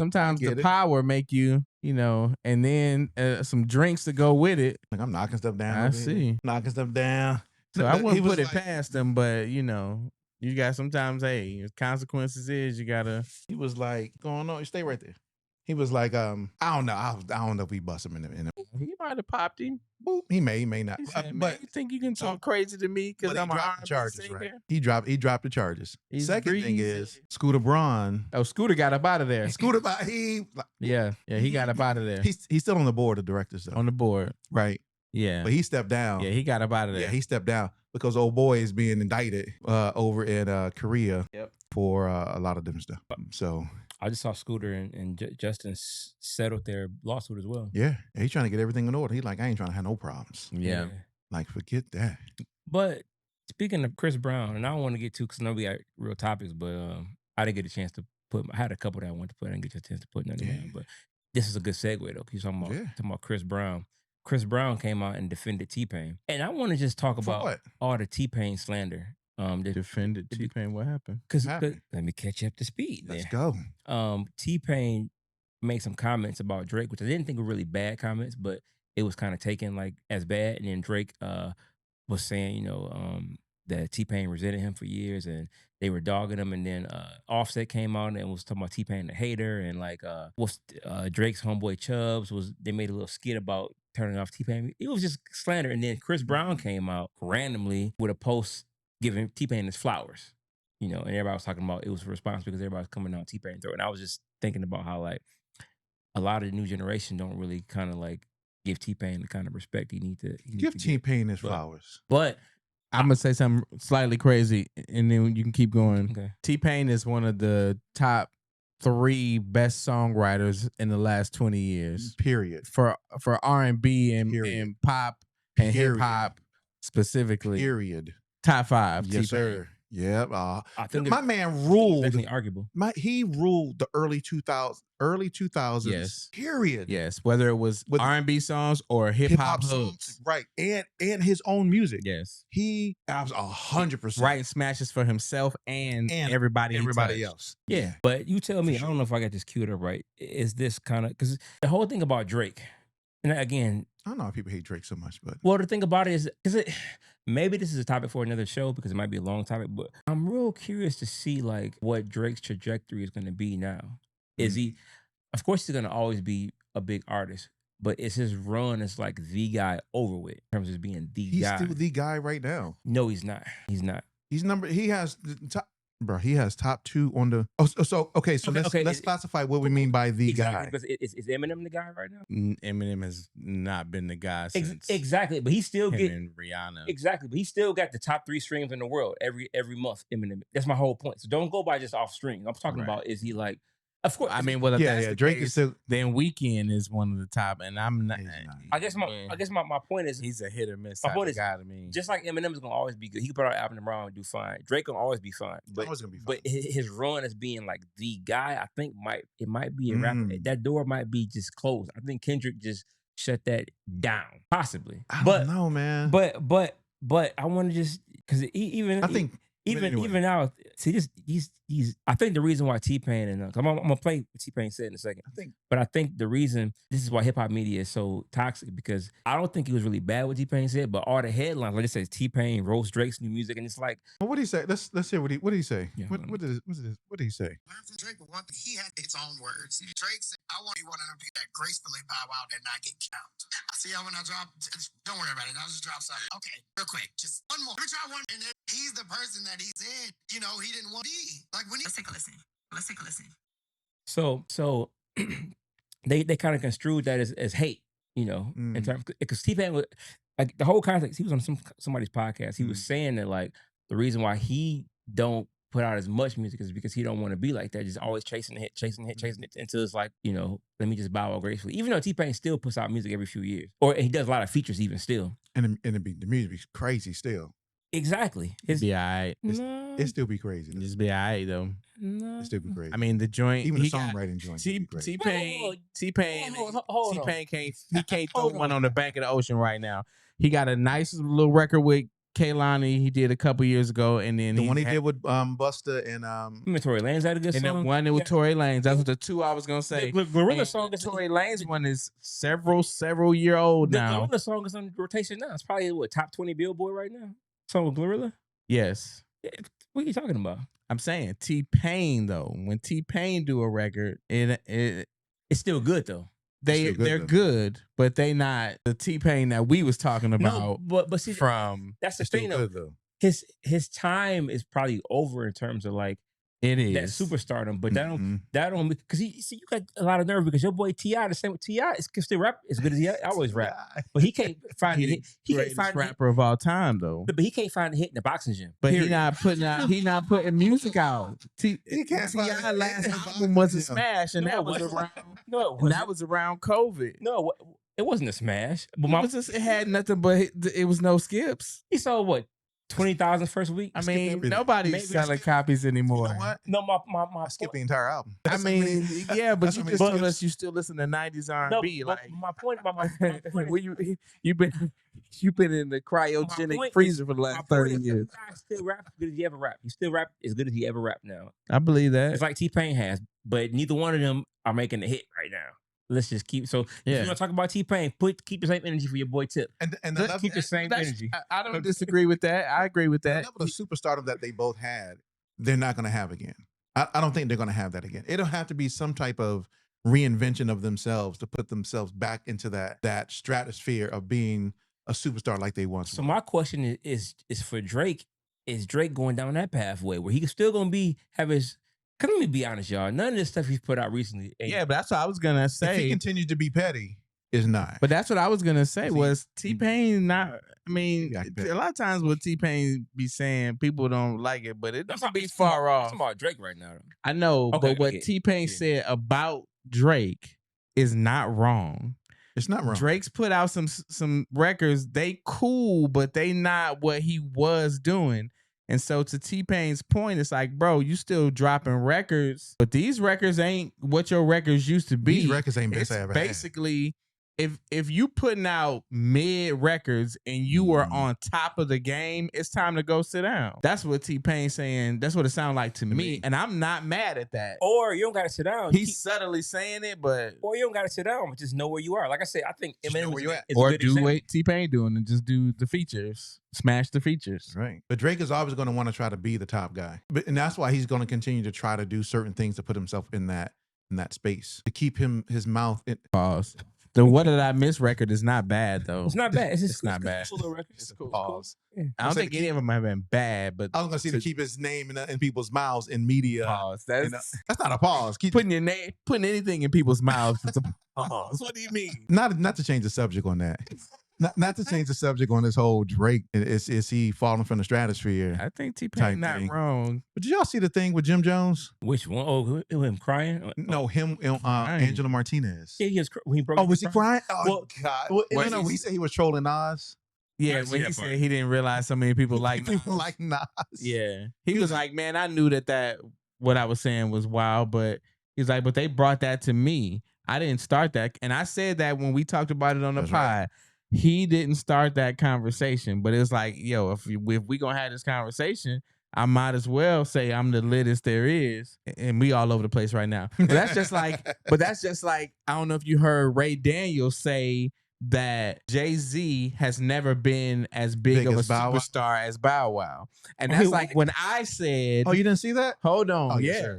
Sometimes the power make you, and then some drinks to go with it. Like I'm knocking stuff down. I see. Knocking stuff down. So I wouldn't put it past them, but you got sometimes, hey, consequences is you gotta. He was like, going on, stay right there. He was like, I don't know. I don't know if we bust him in the He might have popped him. Boop. He may not. He said, but you think you can talk crazy to me because I'm dropped the charges, singer? right? He dropped the charges. Second thing is Scooter Braun. Oh, Scooter got up out of there. He got up out of there. He's still on the board of directors though. On the board, right? Yeah, but he stepped down. Yeah, he got up out of there. Yeah, he stepped down because old boy is being indicted over in Korea. Yep. For a lot of different stuff. So I just saw Scooter and Justin settled their lawsuit as well. Yeah, he's trying to get everything in order. He's like, I ain't trying to have no problems. Yeah. Like, forget that. But speaking of Chris Brown, and I don't want to get too, because nobody got real topics, but I didn't get a chance to put, I had a couple that I wanted to put, I didn't get a chance to put none in. But this is a good segue though, because you're talking about Chris Brown. Chris Brown came out and defended T-Pain. And I want to just talk about all the T-Pain slander. Defended T-Pain. What happened? Because let me catch you up to speed. Let's go. T-Pain made some comments about Drake, which I didn't think were really bad comments, but it was kind of taken like as bad. And then Drake was saying, that T-Pain resented him for years and they were dogging him. And then Offset came out and was talking about T-Pain the hater. And like Drake's homeboy Chubbs they made a little skit about turning off T-Pain. It was just slander. And then Chris Brown came out randomly with a post giving T-Pain his flowers, and everybody was talking about it was a response because everybody was coming on T-Pain throat. And I was just thinking about how like a lot of the new generation don't really kind of like give T-Pain the kind of respect he needs to give T-Pain his flowers. But I'm gonna say something slightly crazy, and then you can keep going. Okay. T-Pain is one of the top 3 best songwriters in the last 20 years. Period. For R&B and pop and hip hop specifically. Period. Top 5. Yes, T-Pain. sir. Yep. I think my man ruled. Definitely arguable. He ruled the early 2000s. Yes. Period. Yes. Whether it was with R&B songs or hip hop songs, right? And his own music. Yes. He was 100% writing smashes for himself and everybody else. Yeah. But you tell me, I don't know if I got this queued up right. Is this kind of because the whole thing about Drake, and again, I don't know if people hate Drake so much, but the thing about it is maybe this is a topic for another show because it might be a long topic, but I'm real curious to see like what Drake's trajectory is going to be now. Is he, of course, he's going to always be a big artist, but is his run as like the guy over with in terms of being the guy? He's still the guy right now. No, he's not. He's not. He has the top. Bro, he has top 2 on the. Let's classify what we mean by the guy. Because is Eminem the guy right now? Eminem has not been the guy since exactly, but he still him and Rihanna. Exactly, but he still got the top 3 streams in the world every month. Eminem. That's my whole point. So don't go by just off streams. I'm talking about is he like. Of course, I mean, Drake is still. Then Weeknd is one of the top, and I'm not. I guess my point is he's a hit or miss. My point is, guy to me. Just like Eminem is gonna always be good. He can put out an album tomorrow and do fine. Drake can always be fine. But his run as being like the guy, I think it might be a rapper. That door might be just closed. I think Kendrick just shut that down, possibly. I don't know, man. But I want to just because even now, see he's I think the reason why T-Pain and I'm gonna play what T-Pain said in a second. I think the reason this is why hip hop media is so toxic because I don't think it was really bad what T-Pain said, but all the headlines like it says T-Pain roast Drake's new music, and it's like, well, what did he say? Let's hear what did he say? Yeah, what did he say? Learn from Drake, but one thing he had its own words. Drake said, "I want to be one of them people that gracefully bow out and not get count." I see how when I drop, don't worry about it. I'll just drop something. Okay, real quick, just one more. Let me try one, and then he's the person that he said, he didn't want to be. Like when let's take a listen. So they kind of construed that as hate, in terms because T-Pain was like the whole context. He was on somebody's podcast. He was saying that like the reason why he don't put out as much music is because he don't want to be like that, just always chasing the hit until it's like let me just bow out gracefully. Even though T-Pain still puts out music every few years, or he does a lot of features even still, and the music be crazy still. Exactly. It'd be all right. It still be crazy. Just be all right, though. No. It still be crazy. I mean, the joint. Even the songwriting joint. T-Pain can't throw one on the bank of the ocean right now. He got a nice little record with Kehlani he did a couple years ago, and then the one he did with Busta and Tory Lanez had a good and song. then one with Tory Lanez. That's what the two I was gonna say. The Gorilla And song is Tory Lanez one is several year old the now. Gorilla song is on rotation now. It's probably what top 20 Billboard right now. Song with Gorilla. Yes. Yeah, what are you talking about? I'm saying T-Pain though. When T-Pain do a record, it's still good though. They're good, but they not the T-Pain that we was talking about. No, but see, from that's the thing though. His time is probably over in terms of like it is that superstardom, but that don't because you got a lot of nerve because your boy T.I. the same with T.I. can still rap as good as he always rap, but he can't find he can't find rapper of all time though. But he can't find a hit in the boxing gym. But he not putting music out. T.I. last album was a smash, and that was around that was around COVID. No, it wasn't a smash. But it had nothing but it was no skips. He sold what? 20,000 first week. I mean, nobody's selling copies anymore. You know what? No, my skip the entire album. I mean, yeah, but you just told us you still listen to 90s R&B. No, like my point. you've been in the cryogenic freezer for the last 30 years. He still rap as good as he ever rap. He still rap as good as he ever rap now. I believe that. It's like T-Pain has, but neither one of them are making a hit right now. Let's just keep. So if you want to talk about T-Pain, keep the same energy for your boy Tip. And keep the same energy. I don't disagree with that. I agree with that. The level of superstardom that they both had, they're not going to have again. I don't think they're going to have that again. It'll have to be some type of reinvention of themselves to put themselves back into that stratosphere of being a superstar like they once were. So my question is for Drake. Is Drake going down that pathway where he's still going to have his... Because let me be honest, y'all. None of this stuff he's put out recently. Yeah, but that's what I was going to say. If he continues to be petty, is not. But that's what I was going to say was T-Pain not... I mean, a lot of times what T-Pain be saying, people don't like it, but it doesn't be far off. I'm talking about Drake right now. I know, but what T-Pain said about Drake is not wrong. It's not wrong. Drake's put out some records. They cool, but they not what he was doing. And so to T-Pain's point, it's like, bro, you still dropping records, but these records ain't what your records used to be. These records ain't best I ever had. Basically, if you putting out mid records and you were on top of the game, it's time to go sit down. That's what T-Pain saying. That's what it sounds like to me. And I'm not mad at that. Or you don't got to sit down. He's subtly saying it, but... Or you don't got to sit down, but just know where you are. Like I said, I think Eminem where you at. Or do what T-Pain doing and just do the features. Smash the features. Right. But Drake is always going to want to try to be the top guy. And that's why he's going to continue to try to do certain things to put himself in that space. To keep his mouth in... Pause. The What Did I Miss record is not bad, though. It's not bad. It's not bad. It's cool. Pause. Yeah. I don't think any of them have been bad, but I was going to say to keep his name in people's mouths in media. Pause. That's not a pause. Keep putting your name, putting anything in people's mouths. It's a pause. What do you mean? Not to change the subject on that. Not to change the subject on this whole Drake. Is he falling from the stratosphere? I think T-Pain not wrong. But did y'all see the thing with Jim Jones? Which one? Oh, him crying? No, him. Angela Martinez. Yeah, when he broke. Oh, was he crying? Oh well, God! Well, no, he said he was trolling Nas. Yeah, when he said he didn't realize so many people like Nas. like Nas. Yeah, he was like, man, I knew that what I was saying was wild, but he's like, but they brought that to me. I didn't start that, and I said that when we talked about it on the pod. Right. He didn't start that conversation, but it's like, yo, if we gonna have this conversation, I might as well say I'm the littest there is, and we all over the place right now. But that's just like, I don't know if you heard Ray Daniels say that Jay-Z has never been as big of a superstar as Bow Wow, and that's like when I said, oh, you didn't see that? Hold on, oh, yeah. Yes,